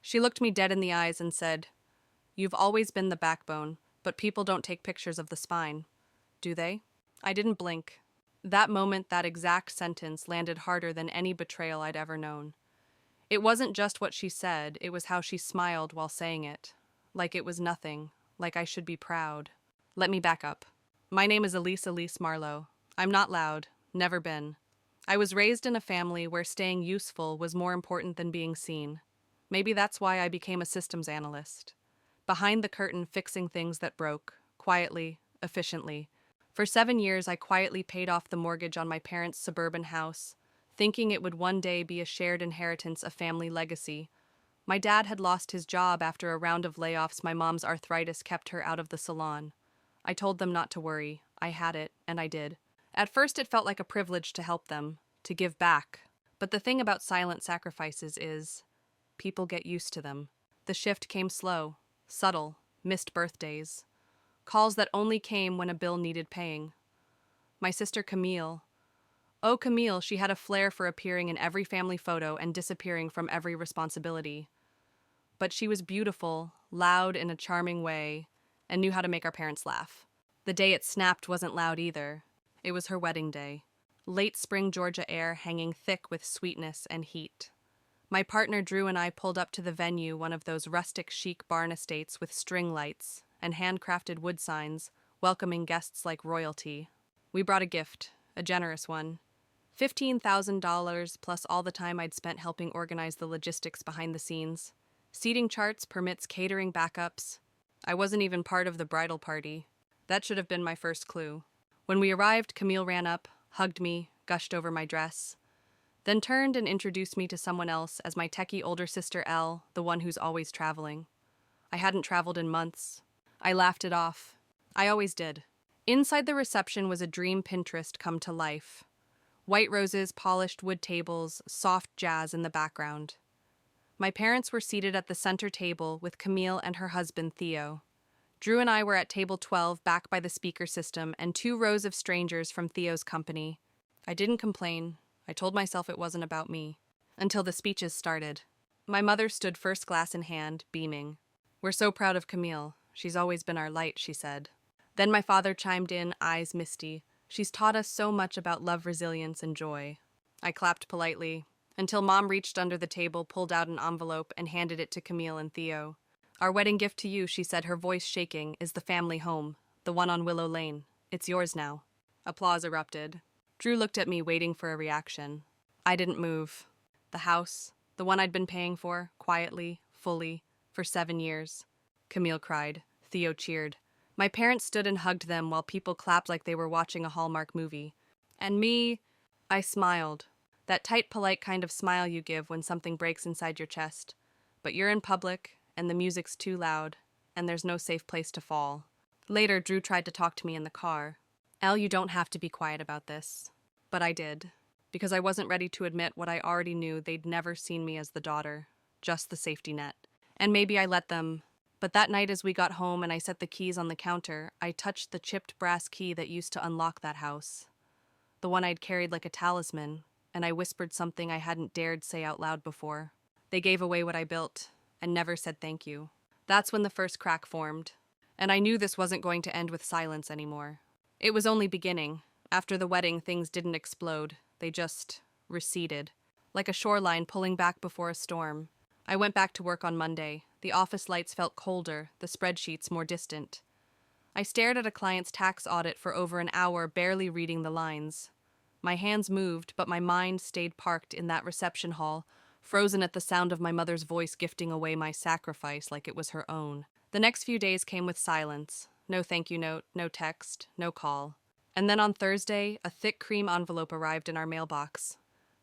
She looked me dead in the eyes and said, "You've always been the backbone, but people don't take pictures of the spine. Do they?" I didn't blink. That moment, that exact sentence landed harder than any betrayal I'd ever known. It wasn't just what she said, it was how she smiled while saying it. Like it was nothing, like I should be proud. Let me back up. My name is Elise Marlowe. I'm not loud, never been. I was raised in a family where staying useful was more important than being seen. Maybe that's why I became a systems analyst. Behind the curtain, fixing things that broke, quietly, efficiently. For 7 years, I quietly paid off the mortgage on my parents' suburban house, thinking it would one day be a shared inheritance, a family legacy. My dad had lost his job after a round of layoffs. My mom's arthritis kept her out of the salon. I told them not to worry. I had it, and I did. At first, it felt like a privilege to help them, to give back. But the thing about silent sacrifices is, people get used to them. The shift came slow, subtle, missed birthdays. Calls that only came when a bill needed paying. My sister Camille. Oh, Camille, she had a flair for appearing in every family photo and disappearing from every responsibility. But she was beautiful, loud in a charming way, and knew how to make our parents laugh. The day it snapped wasn't loud either. It was her wedding day. Late spring Georgia air hanging thick with sweetness and heat. My partner Drew and I pulled up to the venue, one of those rustic chic barn estates with string lights and handcrafted wood signs, welcoming guests like royalty. We brought a gift, a generous one. $15,000 plus all the time I'd spent helping organize the logistics behind the scenes. Seating charts, permits, catering backups. I wasn't even part of the bridal party. That should have been my first clue. When we arrived, Camille ran up, hugged me, gushed over my dress, then turned and introduced me to someone else as my techie older sister Elle, the one who's always traveling. I hadn't traveled in months. I laughed it off. I always did. Inside the reception was a dream Pinterest come to life. White roses, polished wood tables, soft jazz in the background. My parents were seated at the center table with Camille and her husband Theo. Drew and I were at table 12 back by the speaker system and 2 rows of strangers from Theo's company. I didn't complain. I told myself it wasn't about me. Until the speeches started. My mother stood first glass in hand, beaming. "We're so proud of Camille. She's always been our light," she said. Then my father chimed in, eyes misty. "She's taught us so much about love, resilience, and joy." I clapped politely, until Mom reached under the table, pulled out an envelope, and handed it to Camille and Theo. "Our wedding gift to you," she said, her voice shaking, "is the family home, the one on Willow Lane. It's yours now." Applause erupted. Drew looked at me, waiting for a reaction. I didn't move. The house, the one I'd been paying for, quietly, fully, for 7 years. Camille cried. Theo cheered. My parents stood and hugged them while people clapped like they were watching a Hallmark movie. And me, I smiled. That tight, polite kind of smile you give when something breaks inside your chest. But you're in public, and the music's too loud, and there's no safe place to fall. Later, Drew tried to talk to me in the car. "Elle, you don't have to be quiet about this." But I did, because I wasn't ready to admit what I already knew. They'd never seen me as the daughter, just the safety net. And maybe I let them. But that night as we got home and I set the keys on the counter, I touched the chipped brass key that used to unlock that house. The one I'd carried like a talisman, and I whispered something I hadn't dared say out loud before. They gave away what I built, and never said thank you. That's when the first crack formed. And I knew this wasn't going to end with silence anymore. It was only beginning. After the wedding, things didn't explode. They just receded, like a shoreline pulling back before a storm. I went back to work on Monday. The office lights felt colder, the spreadsheets more distant. I stared at a client's tax audit for over an hour, barely reading the lines. My hands moved, but my mind stayed parked in that reception hall, frozen at the sound of my mother's voice gifting away my sacrifice like it was her own. The next few days came with silence. No thank you note, no text, no call. And then on Thursday, a thick cream envelope arrived in our mailbox.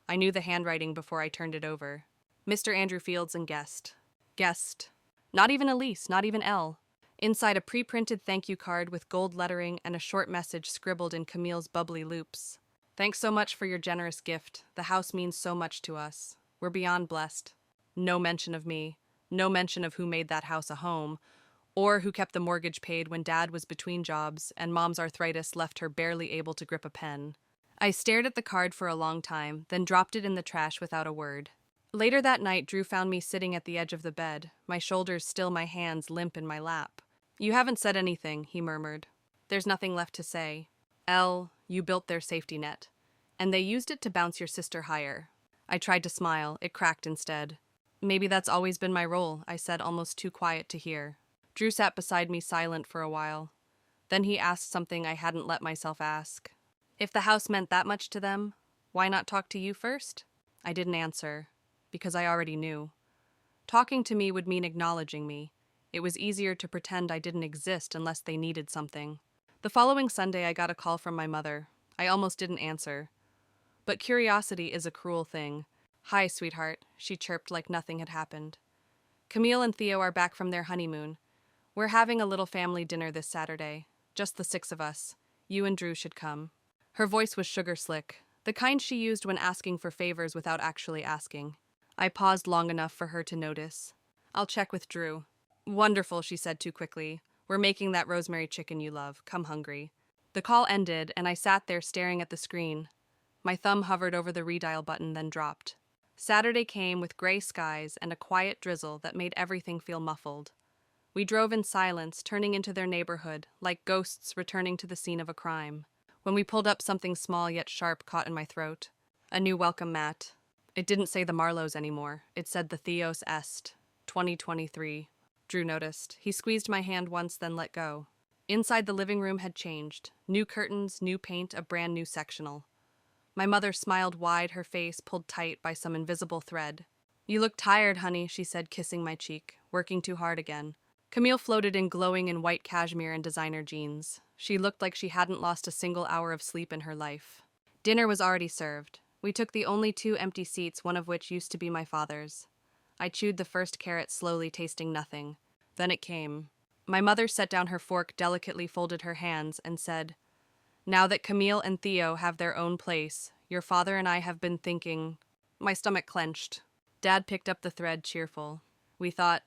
I knew the handwriting before I turned it over. Mr. Andrew Fields and guest. Guest. Not even Elise, not even Elle. Inside, a pre-printed thank you card with gold lettering and a short message scribbled in Camille's bubbly loops. "Thanks so much for your generous gift. The house means so much to us. We're beyond blessed." No mention of me. No mention of who made that house a home, or who kept the mortgage paid when Dad was between jobs and Mom's arthritis left her barely able to grip a pen. I stared at the card for a long time, then dropped it in the trash without a word. Later that night, Drew found me sitting at the edge of the bed, my shoulders still, my hands limp in my lap. "You haven't said anything," he murmured. "There's nothing left to say. You built their safety net. And they used it to bounce your sister higher." I tried to smile. It cracked instead. "Maybe that's always been my role," I said, almost too quiet to hear. Drew sat beside me silent for a while. Then he asked something I hadn't let myself ask. "If the house meant that much to them, why not talk to you first?" I didn't answer, because I already knew. Talking to me would mean acknowledging me. It was easier to pretend I didn't exist unless they needed something. The following Sunday, I got a call from my mother. I almost didn't answer. But curiosity is a cruel thing. "Hi, sweetheart," she chirped like nothing had happened. "Camille and Theo are back from their honeymoon. We're having a little family dinner this Saturday. Just the 6 of us. You and Drew should come." Her voice was sugar slick, the kind she used when asking for favors without actually asking. I paused long enough for her to notice. "I'll check with Drew." "Wonderful," she said too quickly. "We're making that rosemary chicken you love. Come hungry." The call ended, and I sat there staring at the screen. My thumb hovered over the redial button, then dropped. Saturday came with gray skies and a quiet drizzle that made everything feel muffled. We drove in silence, turning into their neighborhood, like ghosts returning to the scene of a crime. When we pulled up, something small yet sharp caught in my throat. A new welcome mat. It didn't say the Marlows anymore. It said the Theos Est, 2023. Drew noticed. He squeezed my hand once, then let go. Inside, the living room had changed. New curtains, new paint, a brand new sectional. My mother smiled wide, her face pulled tight by some invisible thread. "You look tired, honey," she said, kissing my cheek. "Working too hard again." Camille floated in, glowing in white cashmere and designer jeans. She looked like she hadn't lost a single hour of sleep in her life. Dinner was already served. We took the only 2 empty seats, one of which used to be my father's. I chewed the first carrot slowly, tasting nothing. Then it came. My mother set down her fork, delicately folded her hands, and said, "Now that Camille and Theo have their own place, your father and I have been thinking." My stomach clenched. Dad picked up the thread, cheerful. "We thought,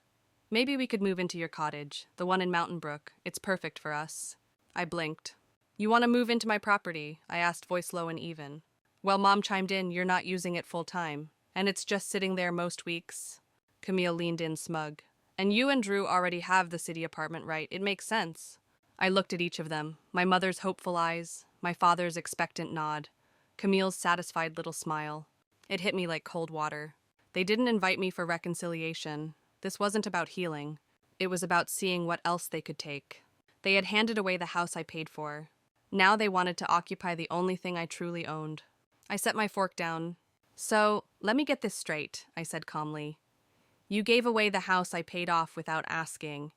maybe we could move into your cottage, the one in Mountain Brook. It's perfect for us." I blinked. "You want to move into my property?" I asked, voice low and even. "Well," Mom chimed in, "you're not using it full time, and it's just sitting there most weeks." Camille leaned in, smug. "And you and Drew already have the city apartment, right? It makes sense." I looked at each of them, my mother's hopeful eyes, my father's expectant nod, Camille's satisfied little smile. It hit me like cold water. They didn't invite me for reconciliation. This wasn't about healing. It was about seeing what else they could take. They had handed away the house I paid for. Now they wanted to occupy the only thing I truly owned. I set my fork down. "So, let me get this straight," I said calmly. "You gave away the house I paid off without asking,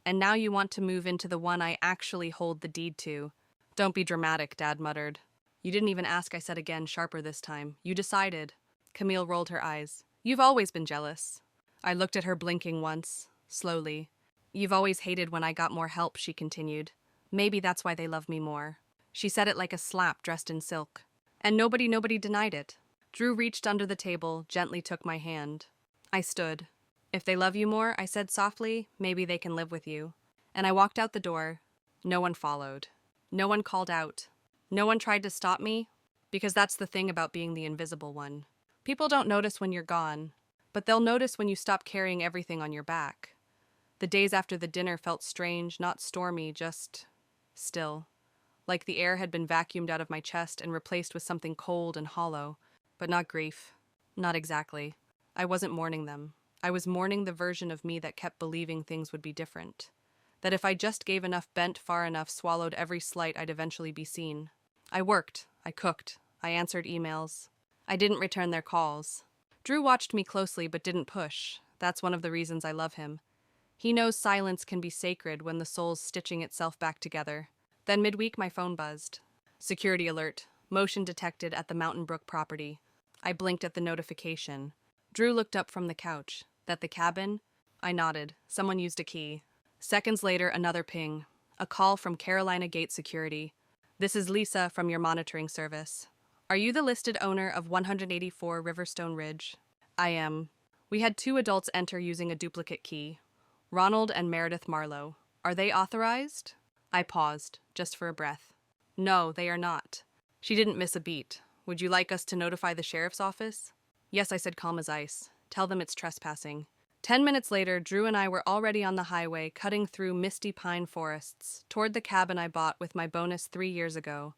and now you want to move into the one I actually hold the deed to." "Don't be dramatic," Dad muttered. "You didn't even ask," I said again, sharper this time. "You decided." Camille rolled her eyes. "You've always been jealous." I looked at her, blinking once, slowly. "You've always hated when I got more help," she continued. "Maybe that's why they love me more." She said it like a slap dressed in silk. And nobody denied it. Drew reached under the table, gently took my hand. I stood. "If they love you more," I said softly, "maybe they can live with you." And I walked out the door. No one followed. No one called out. No one tried to stop me, because that's the thing about being the invisible one. People don't notice when you're gone, but they'll notice when you stop carrying everything on your back. The days after the dinner felt strange, not stormy, just still. Like the air had been vacuumed out of my chest and replaced with something cold and hollow, but not grief. Not exactly. I wasn't mourning them. I was mourning the version of me that kept believing things would be different. That if I just gave enough, bent far enough, swallowed every slight, I'd eventually be seen. I worked. I cooked. I answered emails. I didn't return their calls. Drew watched me closely but didn't push. That's one of the reasons I love him. He knows silence can be sacred when the soul's stitching itself back together. Then midweek, my phone buzzed. Security alert. Motion detected at the Mountain Brook property. I blinked at the notification. Drew looked up from the couch. "That the cabin?" I nodded. Someone used a key. Seconds later, another ping. A call from Carolina Gate Security. "This is Lisa from your monitoring service. Are you the listed owner of 184 Riverstone Ridge?" "I am." We had 2 adults enter using a duplicate key. Ronald and Meredith Marlowe. "Are they authorized?" I paused, just for a breath. "No, they are not." She didn't miss a beat. "Would you like us to notify the sheriff's office?" "Yes," I said, calm as ice. Tell them it's trespassing. 10 minutes later, Drew and I were already on the highway, cutting through misty pine forests, toward the cabin I bought with my bonus 3 years ago.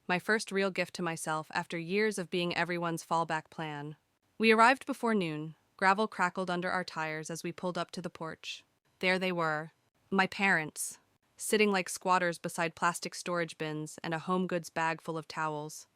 My first real gift to myself after years of being everyone's fallback plan. We arrived before noon. Gravel crackled under our tires as we pulled up to the porch. There they were, my parents, sitting like squatters beside plastic storage bins and a home goods bag full of towels.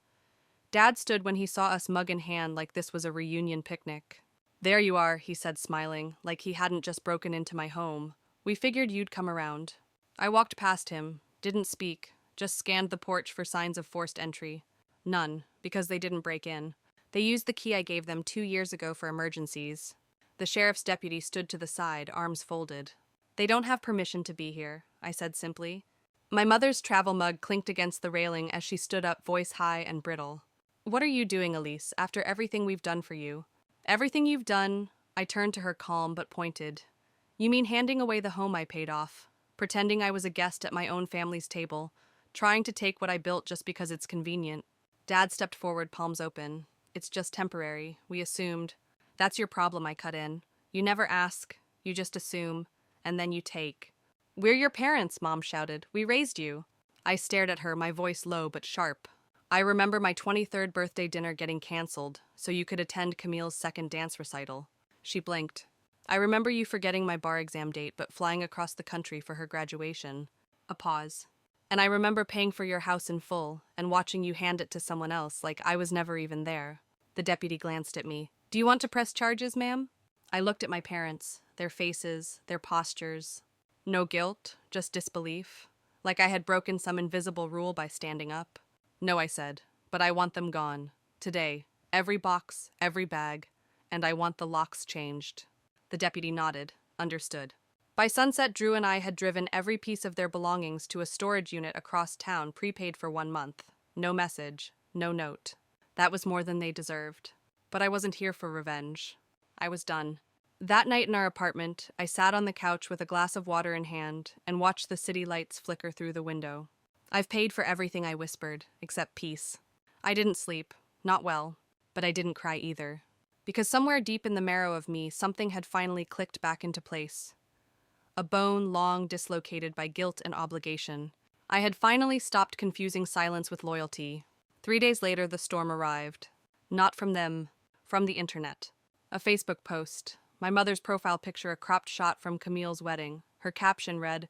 Dad stood when he saw us, mug in hand, like this was a reunion picnic. "There you are," he said, smiling, like he hadn't just broken into my home. "We figured you'd come around." I walked past him, didn't speak, just scanned the porch for signs of forced entry. None, because they didn't break in. They used the key I gave them 2 years ago for emergencies. The sheriff's deputy stood to the side, arms folded. "They don't have permission to be here," I said simply. My mother's travel mug clinked against the railing as she stood up, voice high and brittle. "What are you doing, Elise, after everything we've done for you?" "Everything you've done," I turned to her, calm but pointed. "You mean handing away the home I paid off, pretending I was a guest at my own family's table, trying to take what I built just because it's convenient." Dad stepped forward, palms open. "It's just temporary. We assumed." "That's your problem," I cut in. "You never ask, you just assume, and then you take." "We're your parents," Mom shouted. "We raised you." I stared at her, my voice low but sharp. "I remember my 23rd birthday dinner getting canceled, so you could attend Camille's second dance recital." She blinked. "I remember you forgetting my bar exam date but flying across the country for her graduation." A pause. "And I remember paying for your house in full and watching you hand it to someone else like I was never even there." The deputy glanced at me. "Do you want to press charges, ma'am?" I looked at my parents, their faces, their postures. No guilt, just disbelief, like I had broken some invisible rule by standing up. "No," I said, "but I want them gone. Today. Every box, every bag, and I want the locks changed." The deputy nodded, understood. By sunset, Drew and I had driven every piece of their belongings to a storage unit across town, prepaid for 1 month. No message, no note. That was more than they deserved. But I wasn't here for revenge. I was done. That night in our apartment, I sat on the couch with a glass of water in hand and watched the city lights flicker through the window. "I've paid for everything," I whispered, "except peace." I didn't sleep, not well, but I didn't cry either. Because somewhere deep in the marrow of me, something had finally clicked back into place. A bone long dislocated by guilt and obligation. I had finally stopped confusing silence with loyalty. 3 days later, the storm arrived. Not from them, from the internet. A Facebook post. My mother's profile picture, a cropped shot from Camille's wedding. Her caption read,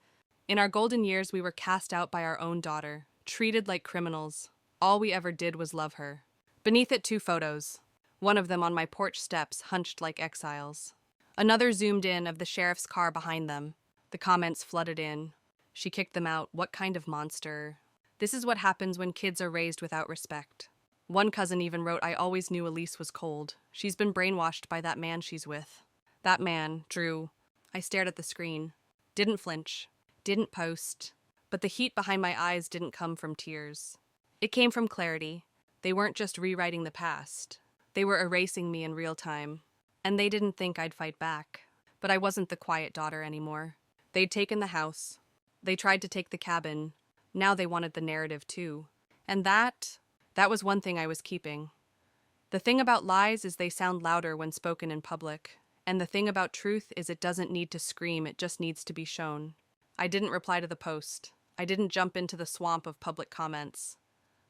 "In our golden years, we were cast out by our own daughter, treated like criminals. All we ever did was love her." Beneath it, 2 photos. One of them on my porch steps, hunched like exiles. Another zoomed in of the sheriff's car behind them. The comments flooded in. "She kicked them out. What kind of monster?" This is what happens when kids are raised without respect. One cousin even wrote, "I always knew Elise was cold. She's been brainwashed by that man she's with." That man, Drew. I stared at the screen. Didn't flinch. Didn't post. But the heat behind my eyes didn't come from tears. It came from clarity. They weren't just rewriting the past. They were erasing me in real time. And they didn't think I'd fight back. But I wasn't the quiet daughter anymore. They'd taken the house. They tried to take the cabin. Now they wanted the narrative too. And that was one thing I was keeping. The thing about lies is they sound louder when spoken in public. And the thing about truth is it doesn't need to scream, it just needs to be shown. I didn't reply to the post. I didn't jump into the swamp of public comments.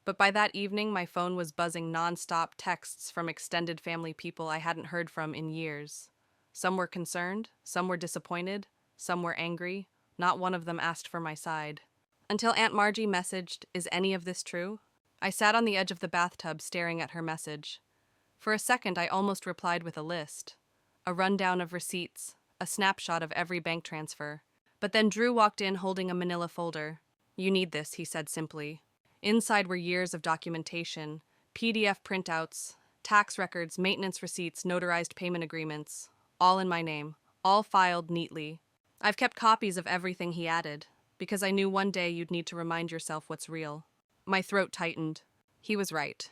But by that evening, my phone was buzzing nonstop texts from extended family people I hadn't heard from in years. Some were concerned, some were disappointed, some were angry. Not one of them asked for my side. Until Aunt Margie messaged, "Is any of this true?" I sat on the edge of the bathtub staring at her message. For a second, I almost replied with a list. A rundown of receipts, a snapshot of every bank transfer. But then Drew walked in holding a manila folder. "You need this," he said simply. Inside were years of documentation, PDF printouts, tax records, maintenance receipts, notarized payment agreements, all in my name, all filed neatly. I've kept copies of everything he added, because I knew one day you'd need to remind yourself what's real. My throat tightened. He was right.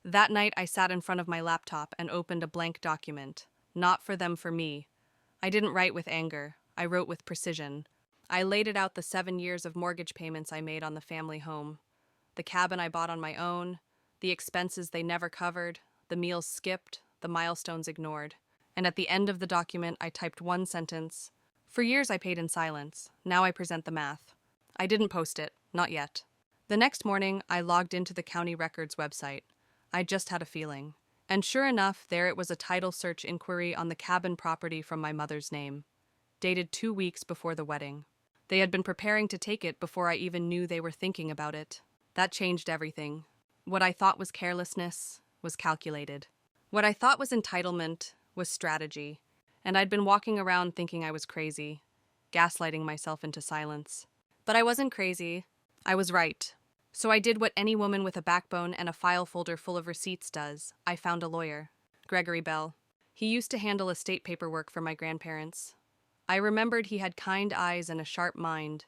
That night I sat in front of my laptop and opened a blank document. Not for them, for me. I didn't write with anger. I wrote with precision. I laid it out, the 7 years of mortgage payments I made on the family home. The cabin I bought on my own, the expenses they never covered, the meals skipped, the milestones ignored. And at the end of the document, I typed one sentence. For years, I paid in silence. Now I present the math. I didn't post it. Not yet. The next morning, I logged into the county records website. I just had a feeling. And sure enough, there it was, a title search inquiry on the cabin property from my mother's name, dated 2 weeks before the wedding. They had been preparing to take it before I even knew they were thinking about it. That changed everything. What I thought was carelessness was calculated. What I thought was entitlement was strategy. And I'd been walking around thinking I was crazy, gaslighting myself into silence. But I wasn't crazy. I was right. So I did what any woman with a backbone and a file folder full of receipts does. I found a lawyer, Gregory Bell. He used to handle estate paperwork for my grandparents. I remembered he had kind eyes and a sharp mind.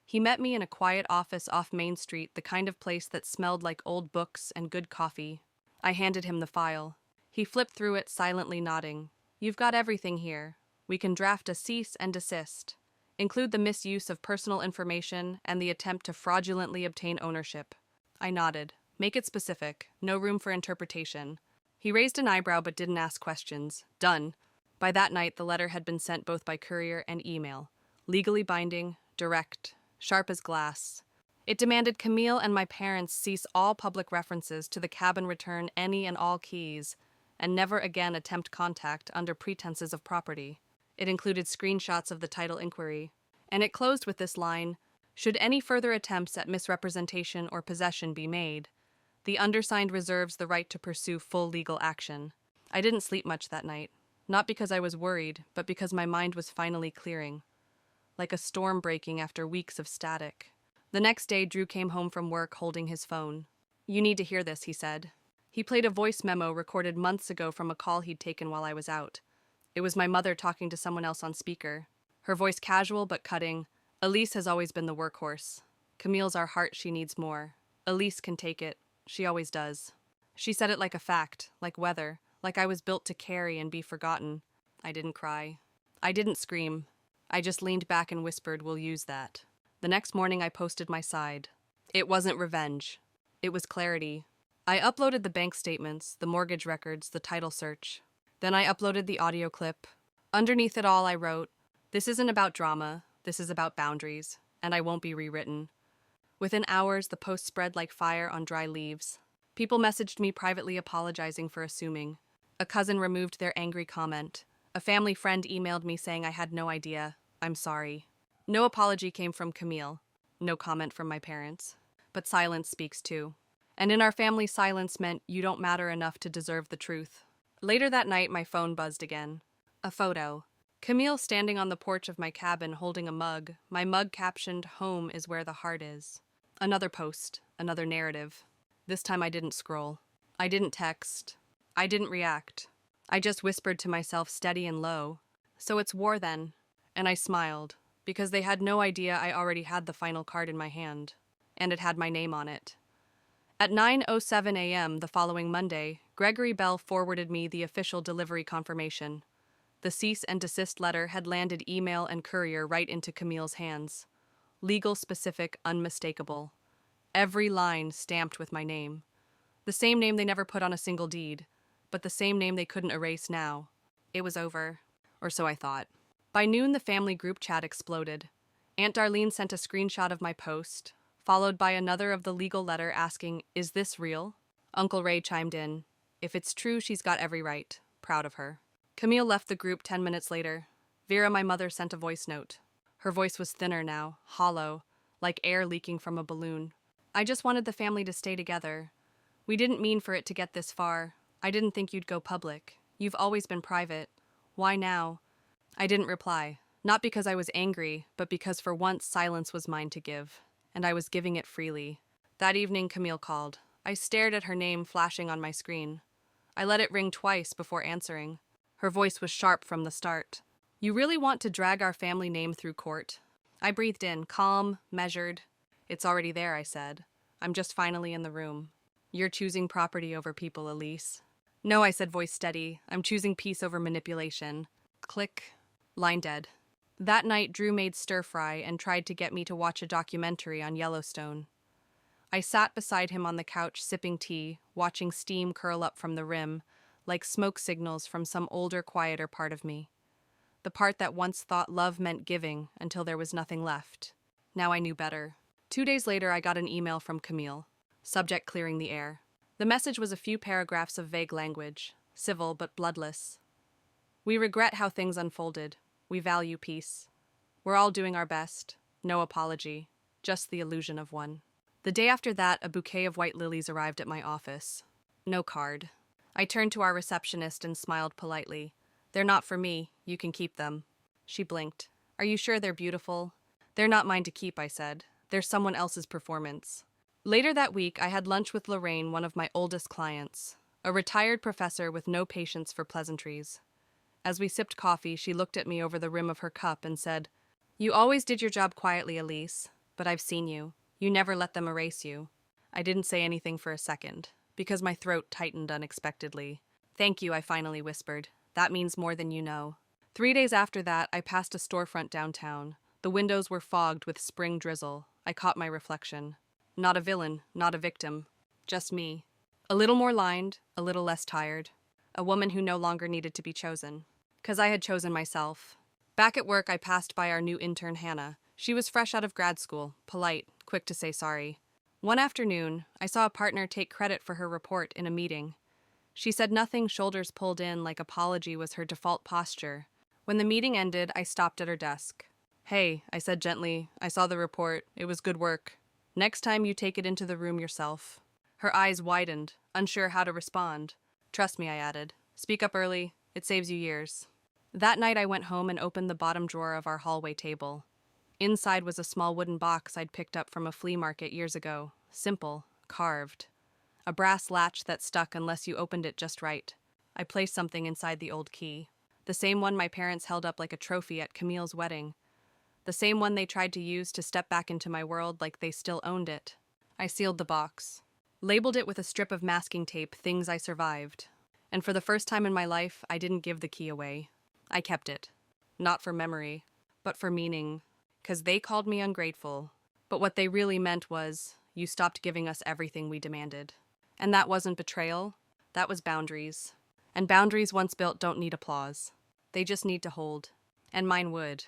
He met me in a quiet office off Main Street, the kind of place that smelled like old books and good coffee. I handed him the file. He flipped through it, silently nodding. You've got everything here. We can draft a cease and desist. Include the misuse of personal information and the attempt to fraudulently obtain ownership. I nodded. Make it specific. No room for interpretation. He raised an eyebrow but didn't ask questions. Done. By that night, the letter had been sent both by courier and email. Legally binding, direct, sharp as glass. It demanded Camille and my parents cease all public references to the cabin, return any and all keys, and never again attempt contact under pretenses of property. It included screenshots of the title inquiry, and it closed with this line: should any further attempts at misrepresentation or possession be made, the undersigned reserves the right to pursue full legal action. I didn't sleep much that night, not because I was worried, but because my mind was finally clearing, like a storm breaking after weeks of static. The next day, Drew came home from work holding his phone. You need to hear this, he said. He played a voice memo recorded months ago from a call he'd taken while I was out. It was my mother talking to someone else on speaker. Her voice casual but cutting. Elise has always been the workhorse. Camille's our heart, she needs more. Elise can take it. She always does. She said it like a fact, like weather, like I was built to carry and be forgotten. I didn't cry. I didn't scream. I just leaned back and whispered, we'll use that. The next morning I posted my side. It wasn't revenge. It was clarity. I uploaded the bank statements, the mortgage records, the title search. Then I uploaded the audio clip. Underneath it all I wrote, this isn't about drama, this is about boundaries, and I won't be rewritten. Within hours, the post spread like fire on dry leaves. People messaged me privately apologizing for assuming. A cousin removed their angry comment. A family friend emailed me saying I had no idea. I'm sorry. No apology came from Camille. No comment from my parents. But silence speaks too. And in our family, silence meant you don't matter enough to deserve the truth. Later that night, my phone buzzed again. A photo. Camille standing on the porch of my cabin holding a mug, my mug captioned, "Home is where the heart is." Another post, another narrative. This time I didn't scroll. I didn't text. I didn't react. I just whispered to myself, steady and low, "So it's war then." And I smiled, because they had no idea I already had the final card in my hand, and it had my name on it. At 9:07 a.m. the following Monday, Gregory Bell forwarded me the official delivery confirmation. The cease and desist letter had landed email and courier right into Camille's hands. Legal, specific, unmistakable. Every line stamped with my name. The same name they never put on a single deed, but the same name they couldn't erase now. It was over, or so I thought. By noon, the family group chat exploded. Aunt Darlene sent a screenshot of my post, followed by another of the legal letter asking, "Is this real?" Uncle Ray chimed in. "If it's true, she's got every right. Proud of her." Camille left the group 10 minutes later. Vera, my mother, sent a voice note. Her voice was thinner now, hollow, like air leaking from a balloon. "I just wanted the family to stay together. We didn't mean for it to get this far. I didn't think you'd go public. You've always been private. Why now?" I didn't reply, not because I was angry, but because for once silence was mine to give, and I was giving it freely. That evening, Camille called. I stared at her name flashing on my screen. I let it ring twice before answering. Her voice was sharp from the start. "You really want to drag our family name through court?" I breathed in, calm, measured. "It's already there," I said. "I'm just finally in the room. You're choosing property over people, Elise." "No," I said, voice steady. "I'm choosing peace over manipulation." Click. Line dead. That night, Drew made stir-fry and tried to get me to watch a documentary on Yellowstone. I sat beside him on the couch sipping tea, watching steam curl up from the rim, like smoke signals from some older, quieter part of me. The part that once thought love meant giving until there was nothing left. Now I knew better. 2 days later, I got an email from Camille. Subject clearing the air. The message was a few paragraphs of vague language, civil but bloodless. We regret how things unfolded. We value peace. We're all doing our best. No apology. Just the illusion of one. The day after that, a bouquet of white lilies arrived at my office. No card. I turned to our receptionist and smiled politely. They're not for me. You can keep them. She blinked. Are you sure they're beautiful? They're not mine to keep, I said. They're someone else's performance. Later that week, I had lunch with Lorraine, one of my oldest clients, a retired professor with no patience for pleasantries. As we sipped coffee, she looked at me over the rim of her cup and said, You always did your job quietly, Elise, but I've seen you. You never let them erase you. I didn't say anything for a second, because my throat tightened unexpectedly. Thank you, I finally whispered. That means more than you know. 3 days after that, I passed a storefront downtown. The windows were fogged with spring drizzle. I caught my reflection. Not a villain, not a victim. Just me. A little more lined, a little less tired. A woman who no longer needed to be chosen. 'Cause I had chosen myself. Back at work, I passed by our new intern, Hannah. She was fresh out of grad school, polite, quick to say sorry. One afternoon, I saw a partner take credit for her report in a meeting. She said nothing, shoulders pulled in like apology was her default posture. When the meeting ended, I stopped at her desk. Hey, I said gently, I saw the report. It was good work. Next time you take it into the room yourself. Her eyes widened, unsure how to respond. Trust me, I added. Speak up early. It saves you years. That night I went home and opened the bottom drawer of our hallway table. Inside was a small wooden box I'd picked up from a flea market years ago. Simple, carved. A brass latch that stuck unless you opened it just right. I placed something inside the old key. The same one my parents held up like a trophy at Camille's wedding. The same one they tried to use to step back into my world like they still owned it. I sealed the box. Labeled it with a strip of masking tape, Things I Survived. And for the first time in my life, I didn't give the key away. I kept it. Not for memory, but for meaning. 'Cause they called me ungrateful. But what they really meant was, you stopped giving us everything we demanded. And that wasn't betrayal. That was boundaries. And boundaries once built don't need applause. They just need to hold. And mine would.